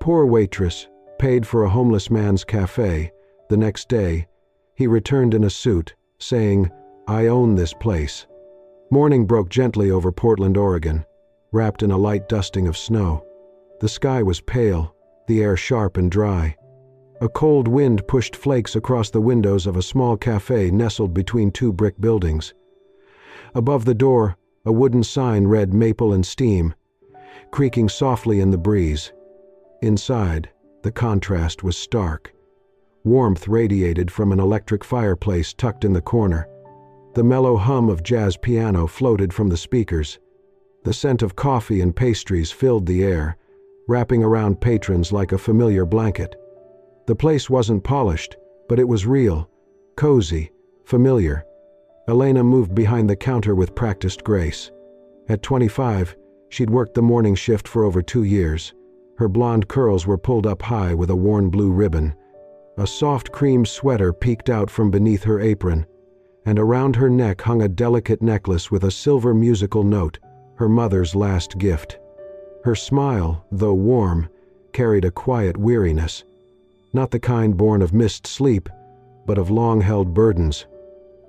Poor Waitress, paid for a homeless man's cafe. The next day, he returned in a suit, saying, "I own this place." Morning broke gently over Portland, Oregon, wrapped in a light dusting of snow. The sky was pale, the air sharp and dry. A cold wind pushed flakes across the windows of a small cafe nestled between two brick buildings. Above the door, a wooden sign read "Maple and Steam," creaking softly in the breeze. Inside, the contrast was stark. Warmth radiated from an electric fireplace tucked in the corner. The mellow hum of jazz piano floated from the speakers. The scent of coffee and pastries filled the air, wrapping around patrons like a familiar blanket. The place wasn't polished, but it was real, cozy, familiar. Elena moved behind the counter with practiced grace. At 25, she'd worked the morning shift for over 2 years. Her blonde curls were pulled up high with a worn blue ribbon. A soft cream sweater peeked out from beneath her apron, and around her neck hung a delicate necklace with a silver musical note, her mother's last gift. Her smile, though warm, carried a quiet weariness, not the kind born of missed sleep, but of long-held burdens.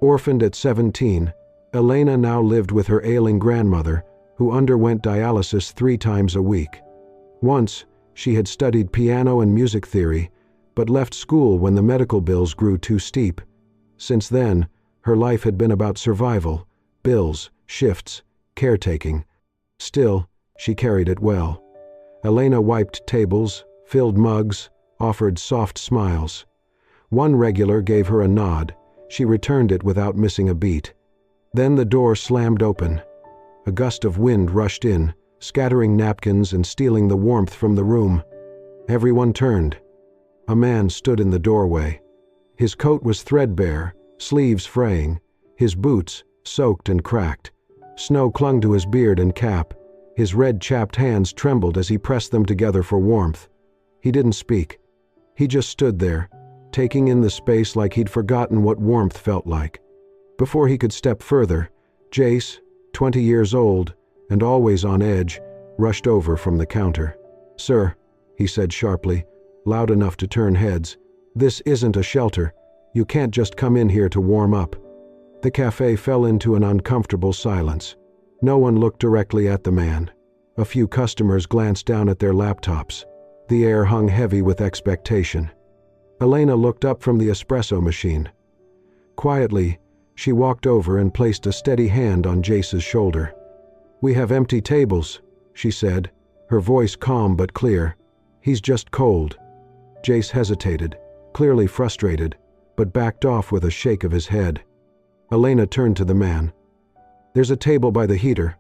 Orphaned at 17, Elena now lived with her ailing grandmother, who underwent dialysis 3 times a week. Once, she had studied piano and music theory, but left school when the medical bills grew too steep. Since then, her life had been about survival, bills, shifts, caretaking. Still, she carried it well. Elena wiped tables, filled mugs, offered soft smiles. One regular gave her a nod. She returned it without missing a beat. Then the door slammed open. A gust of wind rushed in, scattering napkins and stealing the warmth from the room. Everyone turned. A man stood in the doorway. His coat was threadbare, sleeves fraying, his boots soaked and cracked. Snow clung to his beard and cap. His red chapped hands trembled as he pressed them together for warmth. He didn't speak. He just stood there, taking in the space like he'd forgotten what warmth felt like. Before he could step further, Jace, 20 years old and always on edge, rushed over from the counter. "Sir," he said sharply, loud enough to turn heads, "this isn't a shelter. You can't just come in here to warm up." The cafe fell into an uncomfortable silence. No one looked directly at the man. A few customers glanced down at their laptops. The air hung heavy with expectation. Elena looked up from the espresso machine. Quietly, she walked over and placed a steady hand on Jace's shoulder. "We have empty tables," she said, her voice calm but clear. "He's just cold." Jace hesitated, clearly frustrated, but backed off with a shake of his head. Elena turned to the man. "There's a table by the heater.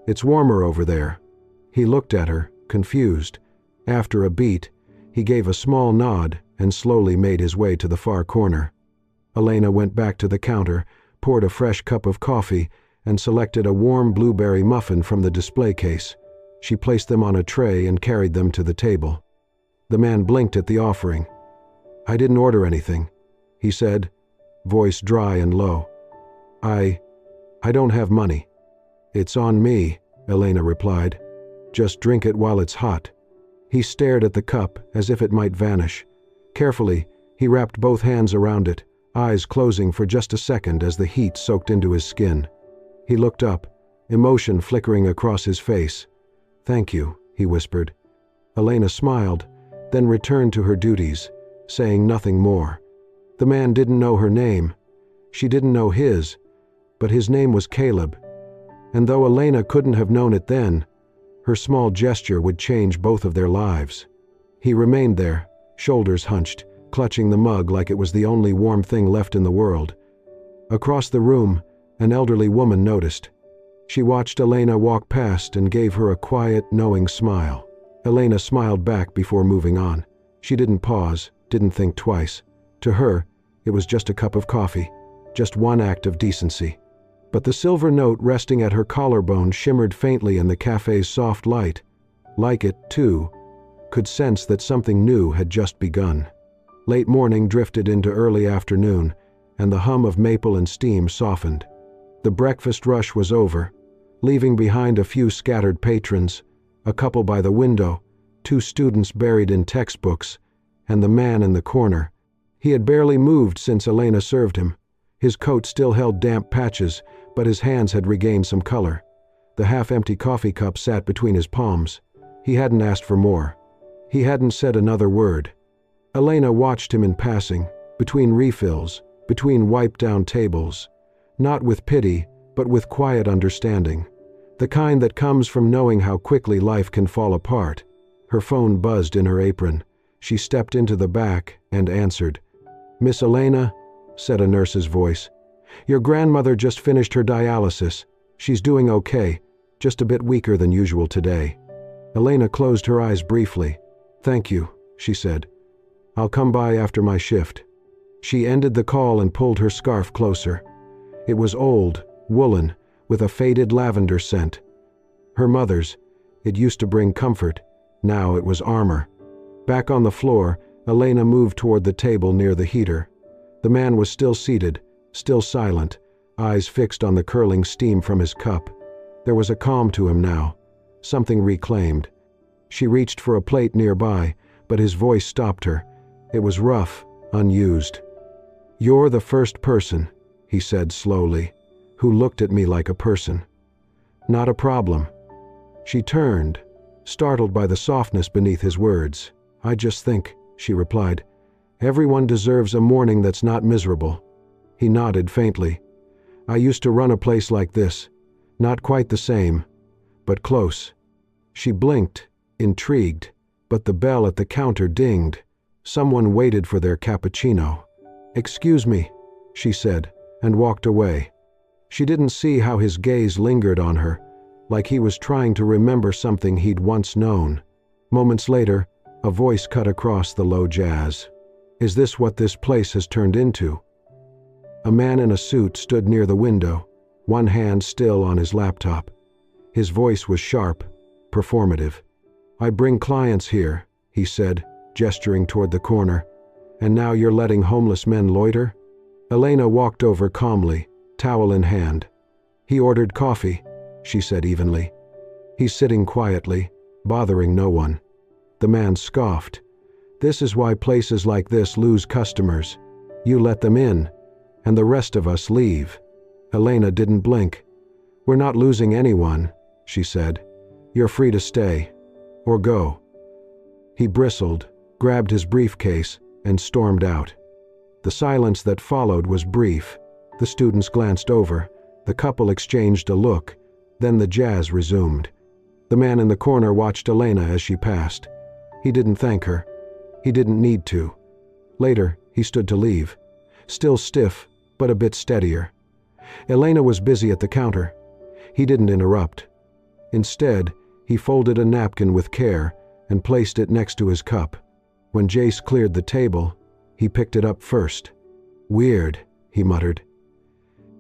It's warmer over there." He looked at her, confused. After a beat, he gave a small nod and slowly made his way to the far corner. Elena went back to the counter, poured a fresh cup of coffee, and selected a warm blueberry muffin from the display case. She placed them on a tray and carried them to the table. The man blinked at the offering. "I didn't order anything," he said, voice dry and low. I don't have money." "It's on me," Elena replied. "Just drink it while it's hot." He stared at the cup as if it might vanish. Carefully, he wrapped both hands around it, eyes closing for just a second as the heat soaked into his skin. He looked up, emotion flickering across his face. "Thank you," he whispered. Elena smiled, then returned to her duties, saying nothing more. The man didn't know her name. She didn't know his, but his name was Caleb. And though Elena couldn't have known it then, her small gesture would change both of their lives. He remained there, shoulders hunched, clutching the mug like it was the only warm thing left in the world. Across the room, an elderly woman noticed. She watched Elena walk past and gave her a quiet, knowing smile. Elena smiled back before moving on. She didn't pause, didn't think twice. To her, it was just a cup of coffee, just one act of decency. But the silver note resting at her collarbone shimmered faintly in the cafe's soft light. Like it, too, could sense that something new had just begun. Late morning drifted into early afternoon, and the hum of maple and steam softened. The breakfast rush was over, leaving behind a few scattered patrons, a couple by the window, two students buried in textbooks, and the man in the corner. He had barely moved since Elena served him. His coat still held damp patches, but his hands had regained some color. The half-empty coffee cup sat between his palms. He hadn't asked for more. He hadn't said another word. Elena watched him in passing, between refills, between wiped-down tables. Not with pity, but with quiet understanding. The kind that comes from knowing how quickly life can fall apart. Her phone buzzed in her apron. She stepped into the back and answered. "Miss Elena," said a nurse's voice. "Your grandmother just finished her dialysis. She's doing okay, just a bit weaker than usual today." Elena closed her eyes briefly. "Thank you," she said. "I'll come by after my shift." She ended the call and pulled her scarf closer. It was old, woolen, with a faded lavender scent. Her mother's. It used to bring comfort. Now it was armor. Back on the floor, Elena moved toward the table near the heater. The man was still seated, still silent, eyes fixed on the curling steam from his cup. There was a calm to him now, something reclaimed. She reached for a plate nearby, but his voice stopped her. It was rough, unused. "You're the first person," he said slowly, "who looked at me like a person. Not a problem." She turned, startled by the softness beneath his words. "I just think," she replied, "everyone deserves a morning that's not miserable." He nodded faintly. "I used to run a place like this. Not quite the same, but close." She blinked, intrigued, but the bell at the counter dinged. Someone waited for their cappuccino. "Excuse me," she said, and walked away. She didn't see how his gaze lingered on her, like he was trying to remember something he'd once known. Moments later, a voice cut across the low jazz. "Is this what this place has turned into?" A man in a suit stood near the window, one hand still on his laptop. His voice was sharp, performative. "I bring clients here," he said, gesturing toward the corner. "And now you're letting homeless men loiter?" Elena walked over calmly, towel in hand. "He ordered coffee," she said evenly. "He's sitting quietly, bothering no one." The man scoffed. "This is why places like this lose customers. You let them in, and the rest of us leave." Elena didn't blink. "We're not losing anyone," she said. "You're free to stay. Or go." He bristled, grabbed his briefcase, and stormed out. The silence that followed was brief. The students glanced over. The couple exchanged a look. Then the jazz resumed. The man in the corner watched Elena as she passed. He didn't thank her. He didn't need to. Later, he stood to leave. Still stiff, but a bit steadier. Elena was busy at the counter. He didn't interrupt. Instead, he folded a napkin with care and placed it next to his cup. When Jace cleared the table, he picked it up first. "Weird," he muttered.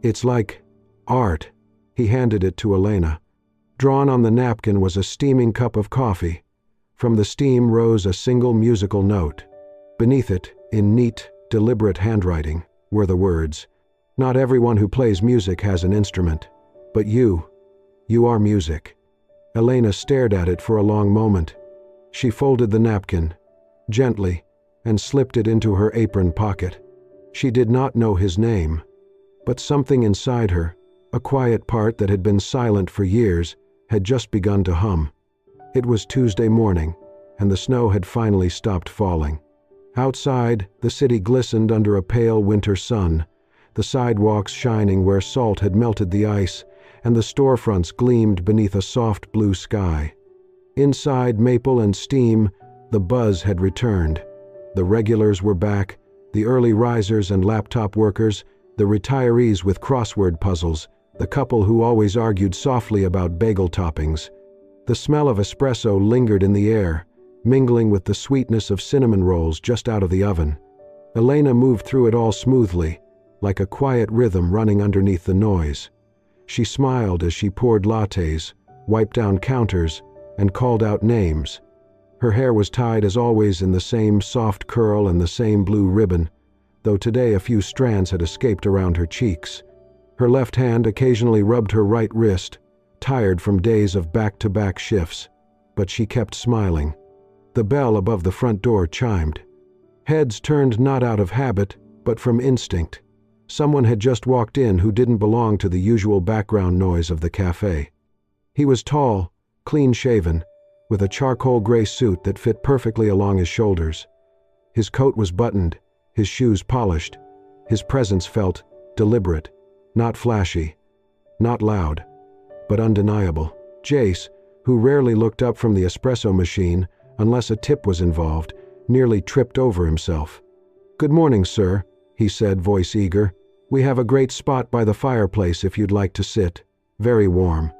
"It's like art." He handed it to Elena. Drawn on the napkin was a steaming cup of coffee. From the steam rose a single musical note. Beneath it, in neat, deliberate handwriting, were the words, "Not everyone who plays music has an instrument, but you are music." Elena stared at it for a long moment. She folded the napkin, gently, and slipped it into her apron pocket. She did not know his name, but something inside her, a quiet part that had been silent for years, had just begun to hum. It was Tuesday morning, and the snow had finally stopped falling. Outside, the city glistened under a pale winter sun, the sidewalks shining where salt had melted the ice, and the storefronts gleamed beneath a soft blue sky. Inside Maple and Steam, the buzz had returned. The regulars were back, the early risers and laptop workers, the retirees with crossword puzzles, the couple who always argued softly about bagel toppings. The smell of espresso lingered in the air, mingling with the sweetness of cinnamon rolls just out of the oven. Elena moved through it all smoothly, like a quiet rhythm running underneath the noise. She smiled as she poured lattes, wiped down counters, and called out names. Her hair was tied as always in the same soft curl and the same blue ribbon, though today a few strands had escaped around her cheeks. Her left hand occasionally rubbed her right wrist, tired from days of back-to-back shifts, but she kept smiling. The bell above the front door chimed. Heads turned not out of habit, but from instinct. Someone had just walked in who didn't belong to the usual background noise of the cafe. He was tall, clean-shaven, with a charcoal gray suit that fit perfectly along his shoulders. His coat was buttoned, his shoes polished. His presence felt deliberate, not flashy, not loud, but undeniable. Jace, who rarely looked up from the espresso machine unless a tip was involved, nearly tripped over himself. "Good morning, sir," he said, voice eager. "We have a great spot by the fireplace if you'd like to sit. Very warm."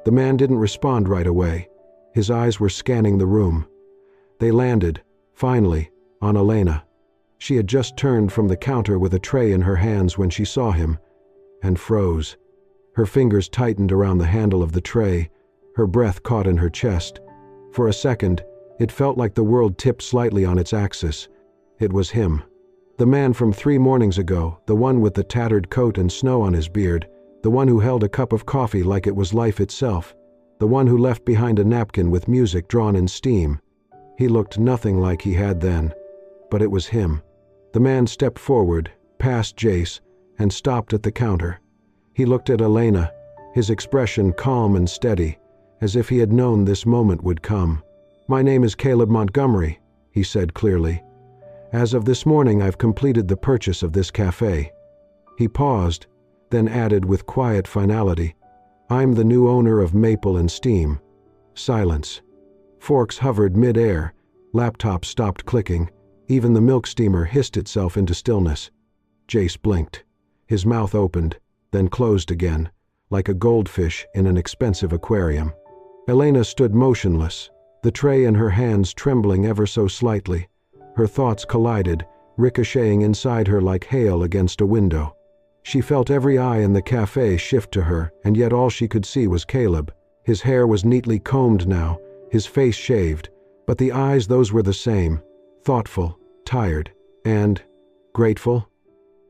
The man didn't respond right away. His eyes were scanning the room. They landed, finally, on Elena. She had just turned from the counter with a tray in her hands when she saw him, and froze. Her fingers tightened around the handle of the tray, her breath caught in her chest. For a second, it felt like the world tipped slightly on its axis. It was him. The man from 3 mornings ago, the one with the tattered coat and snow on his beard, the one who held a cup of coffee like it was life itself, the one who left behind a napkin with music drawn in steam. He looked nothing like he had then, but it was him. The man stepped forward, past Jace, and stopped at the counter. He looked at Elena, his expression calm and steady, as if he had known this moment would come. "My name is Caleb Montgomery," he said clearly. "As of this morning I've completed the purchase of this cafe." He paused, then added with quiet finality, "I'm the new owner of Maple and Steam." Silence. Forks hovered mid-air, laptops stopped clicking, even the milk steamer hissed itself into stillness. Jace blinked. His mouth opened, then closed again, like a goldfish in an expensive aquarium. Elena stood motionless, the tray in her hands trembling ever so slightly. Her thoughts collided, ricocheting inside her like hail against a window. She felt every eye in the cafe shift to her, and yet all she could see was Caleb. His hair was neatly combed now, his face shaved, but the eyes, those were the same, thoughtful, tired, and grateful.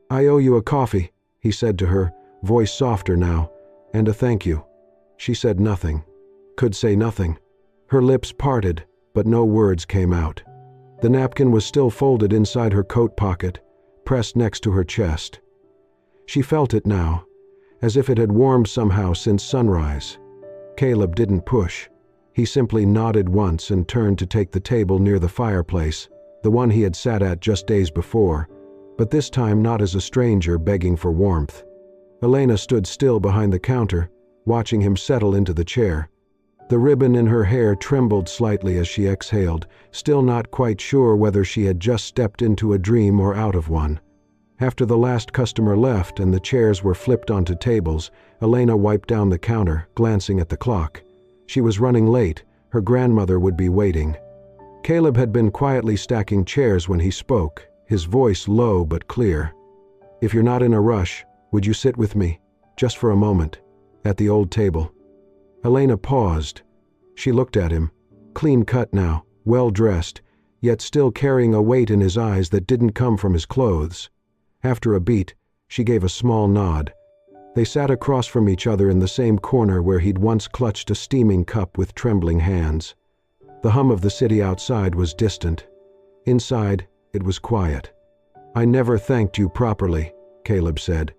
"I owe you a coffee," he said to her, voice softer now, "and a thank you." She said nothing, could say nothing. Her lips parted, but no words came out. The napkin was still folded inside her coat pocket, pressed next to her chest. She felt it now, as if it had warmed somehow since sunrise. Caleb didn't push. He simply nodded once and turned to take the table near the fireplace, the one he had sat at just days before, but this time not as a stranger begging for warmth. Elena stood still behind the counter, watching him settle into the chair. The ribbon in her hair trembled slightly as she exhaled, still not quite sure whether she had just stepped into a dream or out of one. After the last customer left and the chairs were flipped onto tables, Elena wiped down the counter, glancing at the clock. She was running late. Her grandmother would be waiting. Caleb had been quietly stacking chairs when he spoke, his voice low but clear. "If you're not in a rush, would you sit with me, just for a moment, at the old table?" Elena paused. She looked at him, clean-cut now, well-dressed, yet still carrying a weight in his eyes that didn't come from his clothes. After a beat, she gave a small nod. They sat across from each other in the same corner where he'd once clutched a steaming cup with trembling hands. The hum of the city outside was distant. Inside, it was quiet. "I never thanked you properly," Caleb said.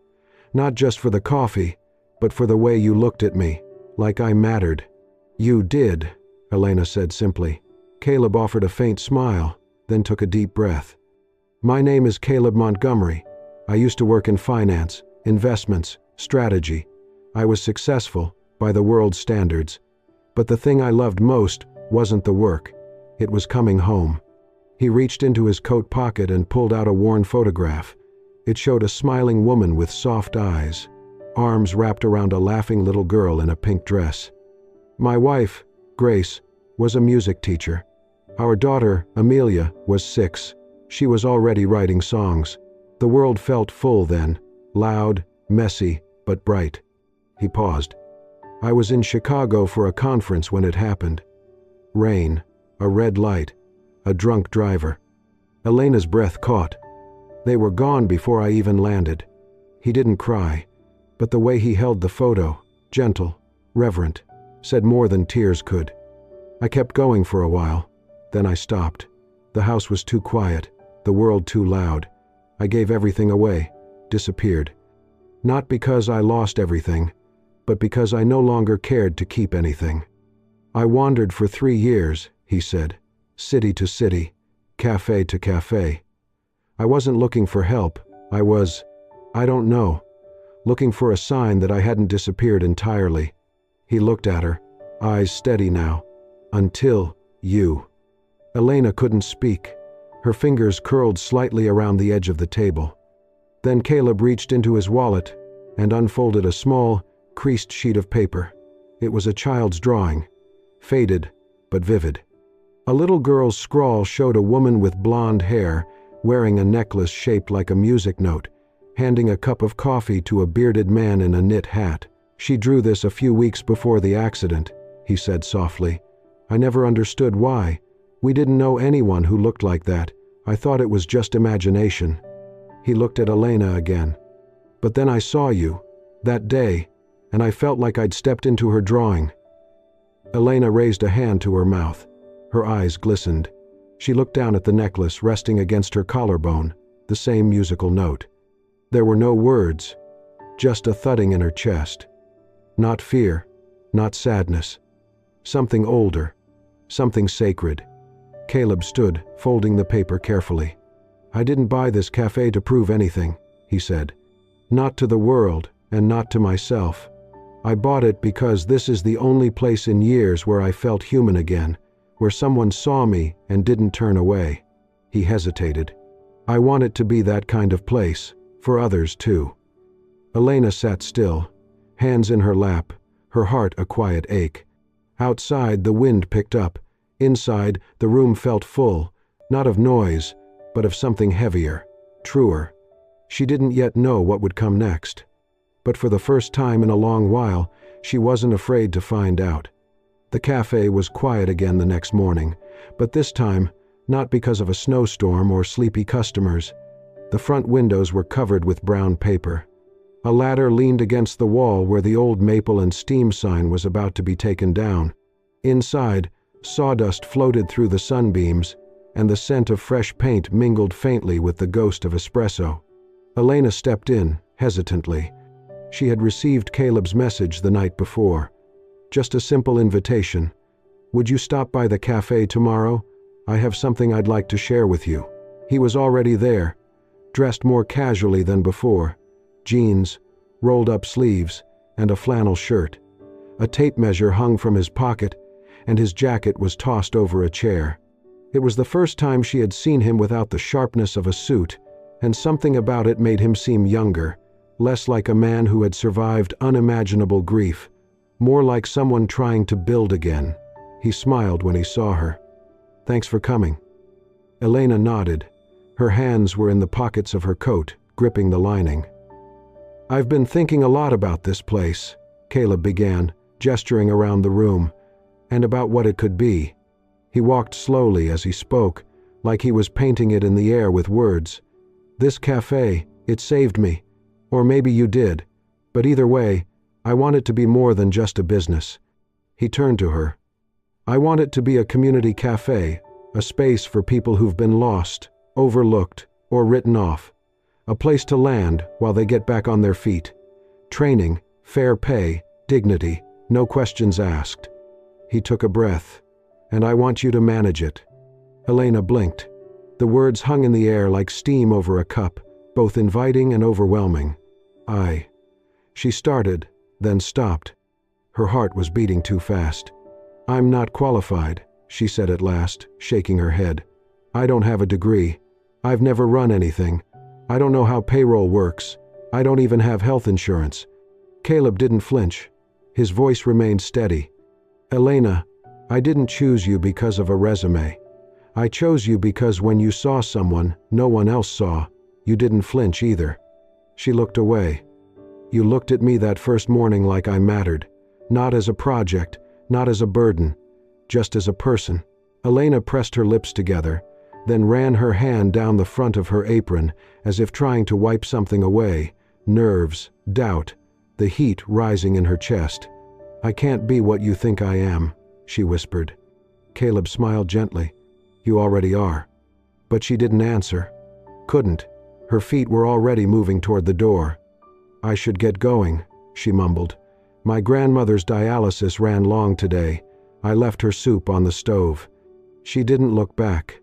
"Not just for the coffee, but for the way you looked at me, like I mattered." "You did," Elena said simply. Caleb offered a faint smile, then took a deep breath. "My name is Caleb Montgomery. I used to work in finance, investments, strategy. I was successful, by the world's standards. But the thing I loved most wasn't the work. It was coming home." He reached into his coat pocket and pulled out a worn photograph. It showed a smiling woman with soft eyes, arms wrapped around a laughing little girl in a pink dress. "My wife, Grace, was a music teacher. Our daughter, Amelia, was 6. She was already writing songs. The world felt full then, loud, messy, but bright." He paused. "I was in Chicago for a conference when it happened. Rain, a red light, a drunk driver." Elena's breath caught. They were gone before I even landed. He didn't cry, but the way he held the photo, gentle, reverent, said more than tears could. I kept going for a while. Then I stopped. The house was too quiet, the world too loud. I gave everything away, disappeared. Not because I lost everything, but because I no longer cared to keep anything. I wandered for 3 years, he said, city to city, cafe to cafe. I wasn't looking for help. I was, I don't know, looking for a sign that I hadn't disappeared entirely. He looked at her, eyes steady now. Until you. Elena couldn't speak. Her fingers curled slightly around the edge of the table. Then Caleb reached into his wallet and unfolded a small, creased sheet of paper. It was a child's drawing, faded but vivid. A little girl's scrawl showed a woman with blonde hair, wearing a necklace shaped like a music note, handing a cup of coffee to a bearded man in a knit hat. She drew this a few weeks before the accident, he said softly. I never understood why. We didn't know anyone who looked like that. I thought it was just imagination. He looked at Elena again. But then I saw you, that day, and I felt like I'd stepped into her drawing. Elena raised a hand to her mouth. Her eyes glistened. She looked down at the necklace resting against her collarbone, the same musical note. There were no words, just a thudding in her chest. Not fear, not sadness. Something older, something sacred. Caleb stood, folding the paper carefully. I didn't buy this cafe to prove anything, he said. Not to the world, and not to myself. I bought it because this is the only place in years where I felt human again, where someone saw me and didn't turn away. He hesitated. I want it to be that kind of place, for others too. Elena sat still, hands in her lap, her heart a quiet ache. Outside, the wind picked up. Inside, the room felt full, not of noise, but of something heavier, truer. She didn't yet know what would come next. But for the first time in a long while, she wasn't afraid to find out. The cafe was quiet again the next morning, but this time, not because of a snowstorm or sleepy customers. The front windows were covered with brown paper. A ladder leaned against the wall where the old maple and steam sign was about to be taken down. Inside, sawdust floated through the sunbeams, and the scent of fresh paint mingled faintly with the ghost of espresso. Elena stepped in, hesitantly. She had received Caleb's message the night before. Just a simple invitation. Would you stop by the cafe tomorrow? I have something I'd like to share with you. He was already there, dressed more casually than before. Jeans, rolled-up sleeves, and a flannel shirt. A tape measure hung from his pocket, and his jacket was tossed over a chair. It was the first time she had seen him without the sharpness of a suit, and something about it made him seem younger, less like a man who had survived unimaginable grief, more like someone trying to build again. He smiled when he saw her. Thanks for coming. Elena nodded. Her hands were in the pockets of her coat, gripping the lining. I've been thinking a lot about this place, Caleb began, gesturing around the room, and about what it could be. He walked slowly as he spoke, like he was painting it in the air with words. This cafe, it saved me. Or maybe you did. But either way, I want it to be more than just a business. He turned to her. I want it to be a community cafe, a space for people who've been lost, overlooked, or written off. A place to land while they get back on their feet. Training, fair pay, dignity, no questions asked. He took a breath. And I want you to manage it. Elena blinked. The words hung in the air like steam over a cup, both inviting and overwhelming. She started, then stopped. Her heart was beating too fast. I'm not qualified, she said at last, shaking her head. I don't have a degree. I've never run anything. I don't know how payroll works. I don't even have health insurance. Caleb didn't flinch. His voice remained steady. Elena, I didn't choose you because of a resume. I chose you because when you saw someone no one else saw, you didn't flinch either. She looked away. You looked at me that first morning like I mattered, not as a project, not as a burden, just as a person. Elena pressed her lips together, then ran her hand down the front of her apron as if trying to wipe something away, nerves, doubt, the heat rising in her chest. I can't be what you think I am, she whispered. Caleb smiled gently. You already are." But she didn't answer. Couldn't. Her feet were already moving toward the door. "I should get going," she mumbled. "My grandmother's dialysis ran long today. I left her soup on the stove." She didn't look back.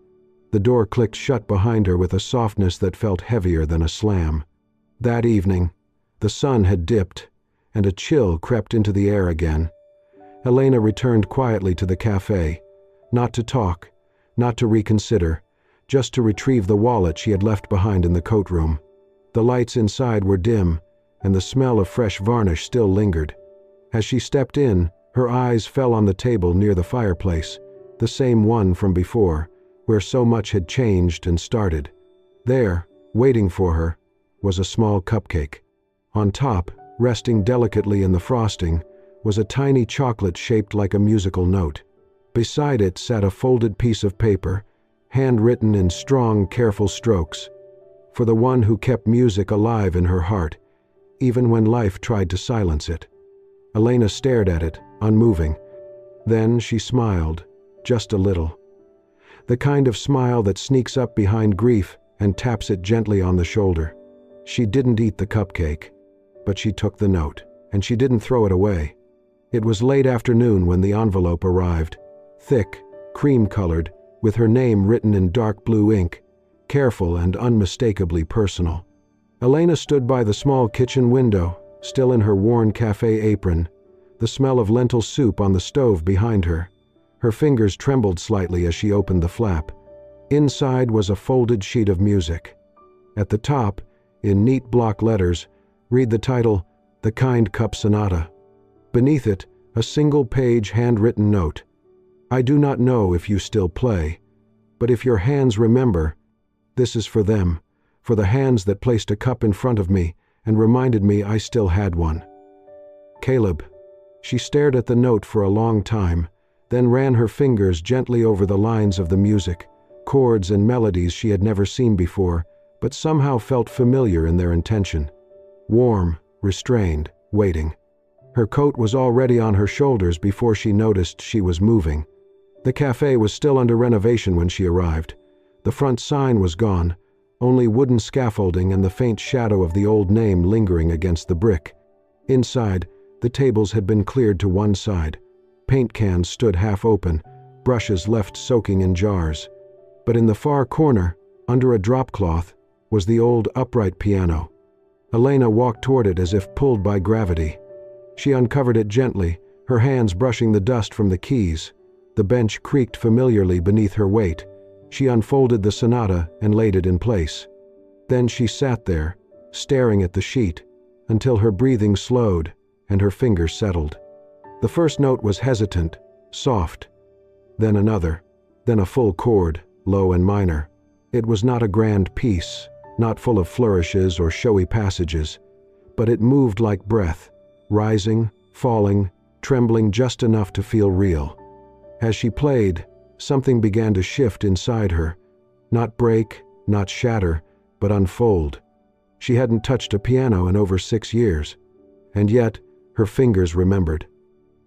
The door clicked shut behind her with a softness that felt heavier than a slam. That evening, the sun had dipped, and a chill crept into the air again. Elena returned quietly to the cafe, not to talk, not to reconsider, just to retrieve the wallet she had left behind in the coat room. The lights inside were dim, and the smell of fresh varnish still lingered. As she stepped in, her eyes fell on the table near the fireplace, the same one from before, where so much had changed and started. There, waiting for her, was a small cupcake. On top, resting delicately in the frosting, was a tiny chocolate shaped like a musical note. Beside it sat a folded piece of paper, handwritten in strong, careful strokes, for the one who kept music alive in her heart, even when life tried to silence it. Elena stared at it, unmoving. Then she smiled, just a little. The kind of smile that sneaks up behind grief and taps it gently on the shoulder. She didn't eat the cupcake, but she took the note, and she didn't throw it away. It was late afternoon when the envelope arrived, thick, cream-colored, with her name written in dark blue ink, careful and unmistakably personal. Elena stood by the small kitchen window, still in her worn cafe apron, the smell of lentil soup on the stove behind her. Her fingers trembled slightly as she opened the flap. Inside was a folded sheet of music. At the top, in neat block letters, read the title, "The Kind Cup Sonata." Beneath it, a single-page handwritten note. "I do not know if you still play, but if your hands remember, this is for them, for the hands that placed a cup in front of me and reminded me I still had one." Caleb. She stared at the note for a long time, then ran her fingers gently over the lines of the music, chords and melodies she had never seen before, but somehow felt familiar in their intention. Warm, restrained, waiting. Her coat was already on her shoulders before she noticed she was moving. The cafe was still under renovation when she arrived. The front sign was gone, only wooden scaffolding and the faint shadow of the old name lingering against the brick. Inside, the tables had been cleared to one side. Paint cans stood half open, brushes left soaking in jars. But in the far corner, under a drop cloth, was the old upright piano. Elena walked toward it as if pulled by gravity. She uncovered it gently, her hands brushing the dust from the keys. The bench creaked familiarly beneath her weight. She unfolded the sonata and laid it in place. Then she sat there, staring at the sheet, until her breathing slowed and her fingers settled. The first note was hesitant, soft. Then another, then a full chord, low and minor. It was not a grand piece, not full of flourishes or showy passages, but it moved like breath, rising, falling, trembling just enough to feel real. As she played, something began to shift inside her, not break, not shatter, but unfold. She hadn't touched a piano in over 6 years, and yet her fingers remembered.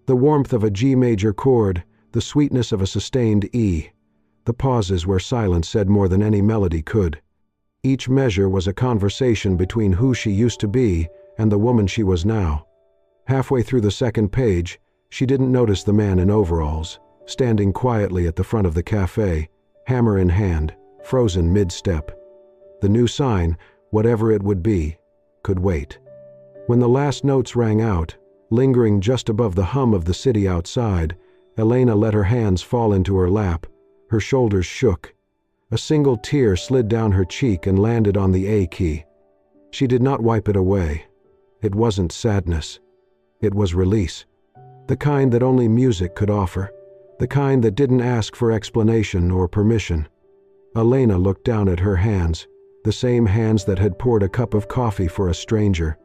The warmth of a G major chord, the sweetness of a sustained E, the pauses where silence said more than any melody could. Each measure was a conversation between who she used to be and the woman she was now. Halfway through the second page, she didn't notice the man in overalls, standing quietly at the front of the cafe, hammer in hand, frozen mid-step. The new sign, whatever it would be, could wait. When the last notes rang out, lingering just above the hum of the city outside, Elena let her hands fall into her lap. Her shoulders shook. A single tear slid down her cheek and landed on the A key. She did not wipe it away. It wasn't sadness. It was release. The kind that only music could offer. The kind that didn't ask for explanation or permission. Elena looked down at her hands, the same hands that had poured a cup of coffee for a stranger,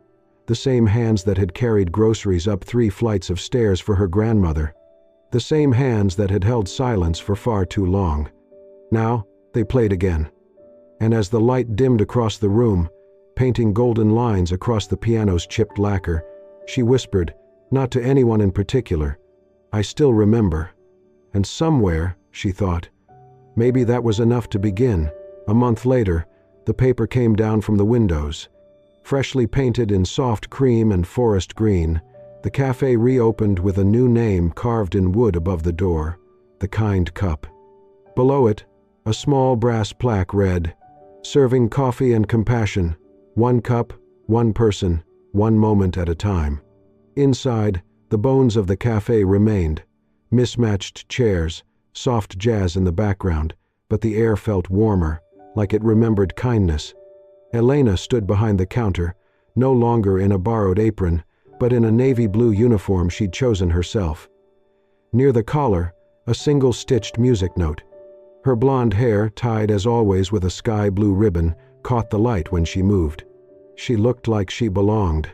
the same hands that had carried groceries up 3 flights of stairs for her grandmother, the same hands that had held silence for far too long. Now, they played again. And as the light dimmed across the room, painting golden lines across the piano's chipped lacquer, she whispered, not to anyone in particular, "I still remember." And somewhere, she thought, Maybe that was enough to begin. A month later, the paper came down from the windows. Freshly painted in soft cream and forest green, the cafe reopened with a new name carved in wood above the door, The Kind Cup. Below it, a small brass plaque read, "Serving coffee and compassion, 1 cup, 1 person, 1 moment at a time." Inside, the bones of the cafe remained, mismatched chairs, soft jazz in the background, but the air felt warmer, like it remembered kindness. Elena stood behind the counter, no longer in a borrowed apron, but in a navy blue uniform she'd chosen herself. Near the collar, a single stitched music note. Her blonde hair, tied as always with a sky blue ribbon, caught the light when she moved. She looked like she belonged.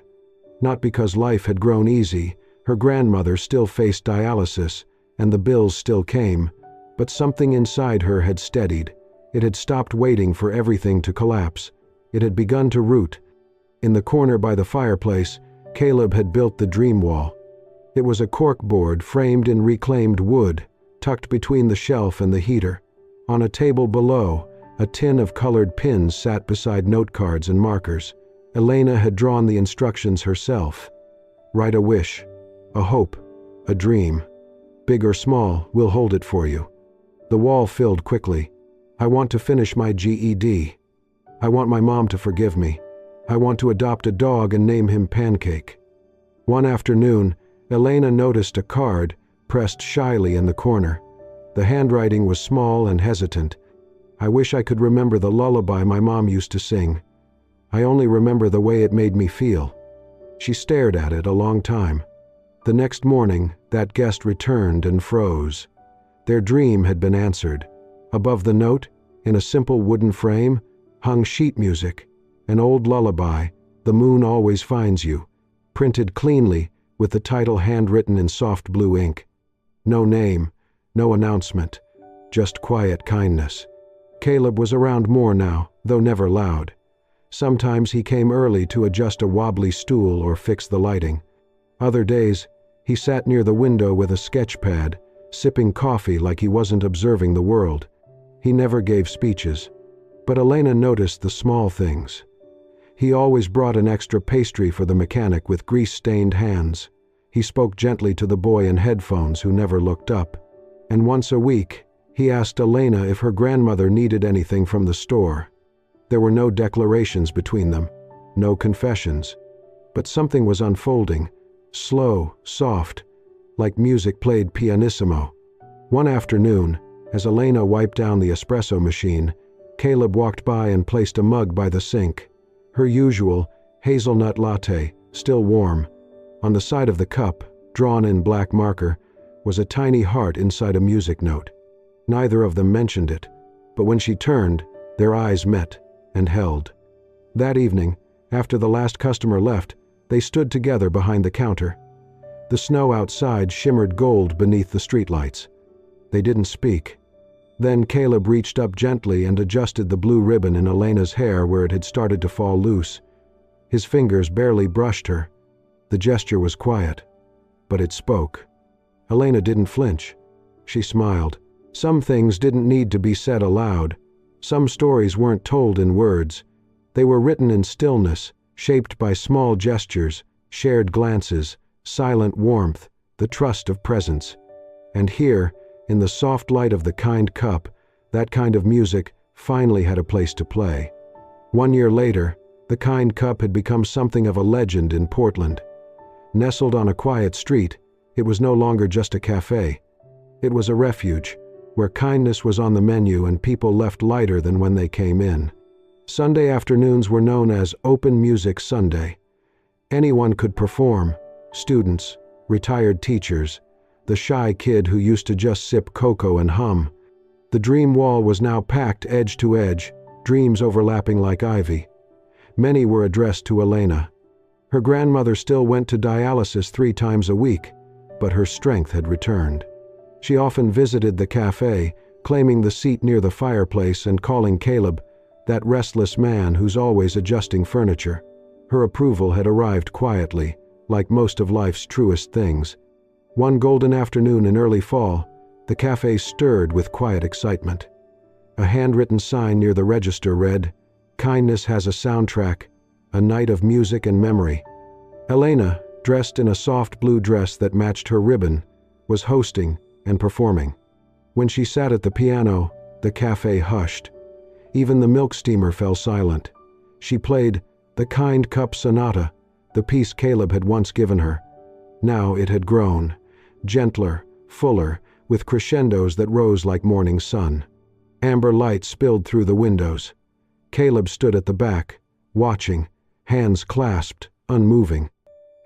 Not because life had grown easy, her grandmother still faced dialysis, and the bills still came, but something inside her had steadied. It had stopped waiting for everything to collapse. It had begun to root. In the corner by the fireplace, Caleb had built the dream wall. It was a corkboard framed in reclaimed wood, tucked between the shelf and the heater. On a table below, a tin of colored pins sat beside note cards and markers. Elena had drawn the instructions herself. Write a wish, a hope, a dream. Big or small, we'll hold it for you. The wall filled quickly. I want to finish my GED. I want my mom to forgive me. I want to adopt a dog and name him Pancake. One afternoon, Elena noticed a card pressed shyly in the corner. The handwriting was small and hesitant. I wish I could remember the lullaby my mom used to sing. I only remember the way it made me feel. She stared at it a long time. The next morning, that guest returned and froze. Their dream had been answered. Above the note, in a simple wooden frame, hung sheet music, an old lullaby, "The Moon Always Finds You," printed cleanly with the title handwritten in soft blue ink. No name, no announcement, just quiet kindness. Caleb was around more now, though never loud. Sometimes he came early to adjust a wobbly stool or fix the lighting. Other days, he sat near the window with a sketch pad, sipping coffee like he wasn't observing the world. He never gave speeches. But Elena noticed the small things. He always brought an extra pastry for the mechanic with grease-stained hands. He spoke gently to the boy in headphones who never looked up. And once a week, he asked Elena if her grandmother needed anything from the store. There were no declarations between them, no confessions. But something was unfolding, slow, soft, like music played pianissimo. One afternoon, as Elena wiped down the espresso machine, Caleb walked by and placed a mug by the sink. Her usual hazelnut latte, still warm. On the side of the cup, drawn in black marker, was a tiny heart inside a music note. Neither of them mentioned it, but when she turned, their eyes met and held. That evening, after the last customer left, they stood together behind the counter. The snow outside shimmered gold beneath the streetlights. They didn't speak. Then Caleb reached up gently and adjusted the blue ribbon in Elena's hair where it had started to fall loose. His fingers barely brushed her. The gesture was quiet, but it spoke. Elena didn't flinch. She smiled. Some things didn't need to be said aloud. Some stories weren't told in words. They were written in stillness, shaped by small gestures, shared glances, silent warmth, the trust of presence. And here, in the soft light of the kind cup, that kind of music finally had a place to play. 1 year later, the kind cup had become something of a legend in Portland. Nestled on a quiet street, it was no longer just a cafe. It was a refuge, where kindness was on the menu and people left lighter than when they came in. Sunday afternoons were known as Open Music Sunday. Anyone could perform: students, retired teachers, the shy kid who used to just sip cocoa and hum. The dream wall was now packed edge to edge, dreams overlapping like ivy. Many were addressed to Elena. Her grandmother still went to dialysis 3 times a week, but her strength had returned. She often visited the cafe, claiming the seat near the fireplace and calling Caleb, that restless man who's always adjusting furniture. Her approval had arrived quietly, like most of life's truest things. One golden afternoon in early fall, the cafe stirred with quiet excitement. A handwritten sign near the register read, "Kindness has a soundtrack, a night of music and memory." Elena, dressed in a soft blue dress that matched her ribbon, was hosting and performing. When she sat at the piano, the cafe hushed. Even the milk steamer fell silent. She played the Kind Cup Sonata, the piece Caleb had once given her. Now it had grown, gentler, fuller, with crescendos that rose like morning sun. Amber light spilled through the windows. Caleb stood at the back, watching, hands clasped, unmoving.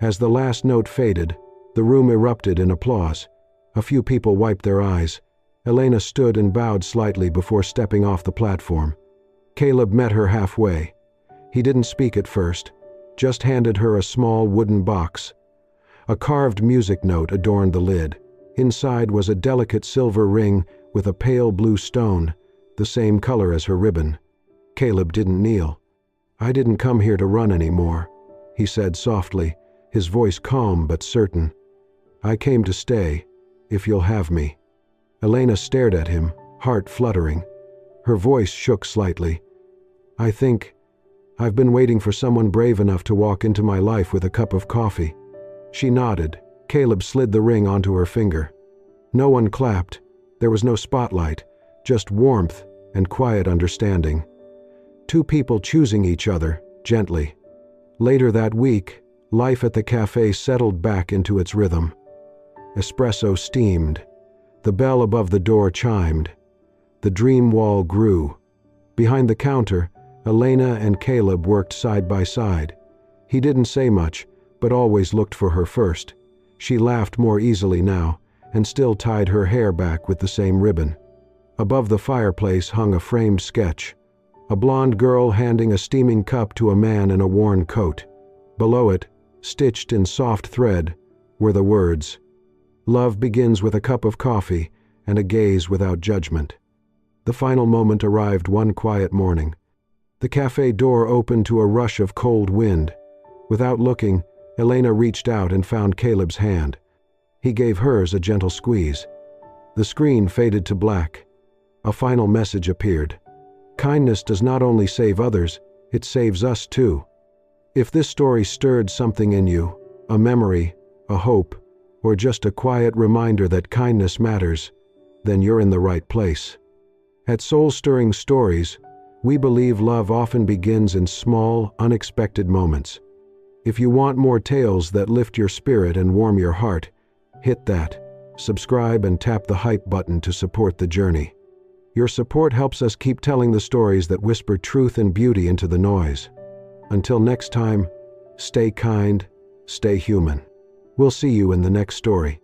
As the last note faded, the room erupted in applause. A few people wiped their eyes. Elena stood and bowed slightly before stepping off the platform. Caleb met her halfway. He didn't speak at first, just handed her a small wooden box. A carved music note adorned the lid. Inside was a delicate silver ring with a pale blue stone, the same color as her ribbon. Caleb didn't kneel. "I didn't come here to run anymore," he said softly, his voice calm but certain. "I came to stay, if you'll have me." Elena stared at him, heart fluttering. Her voice shook slightly. "I think I've been waiting for someone brave enough to walk into my life with a cup of coffee." She nodded. Caleb slid the ring onto her finger. No one clapped. There was no spotlight, just warmth and quiet understanding. Two people choosing each other, gently. Later that week, life at the cafe settled back into its rhythm. Espresso steamed. The bell above the door chimed. The dream wall grew. Behind the counter, Elena and Caleb worked side by side. He didn't say much, but always looked for her first. She laughed more easily now, and still tied her hair back with the same ribbon. Above the fireplace hung a framed sketch. A blonde girl handing a steaming cup to a man in a worn coat. Below it, stitched in soft thread, were the words, "Love begins with a cup of coffee and a gaze without judgment." The final moment arrived one quiet morning. The cafe door opened to a rush of cold wind. Without looking, Elena reached out and found Caleb's hand. He gave hers a gentle squeeze. The screen faded to black. A final message appeared. Kindness does not only save others, it saves us too. If this story stirred something in you, a memory, a hope, or just a quiet reminder that kindness matters, then you're in the right place. At Soul Stirring Stories, we believe love often begins in small, unexpected moments. If you want more tales that lift your spirit and warm your heart, hit that, subscribe and tap the hype button to support the journey. Your support helps us keep telling the stories that whisper truth and beauty into the noise. Until next time, stay kind, stay human. We'll see you in the next story.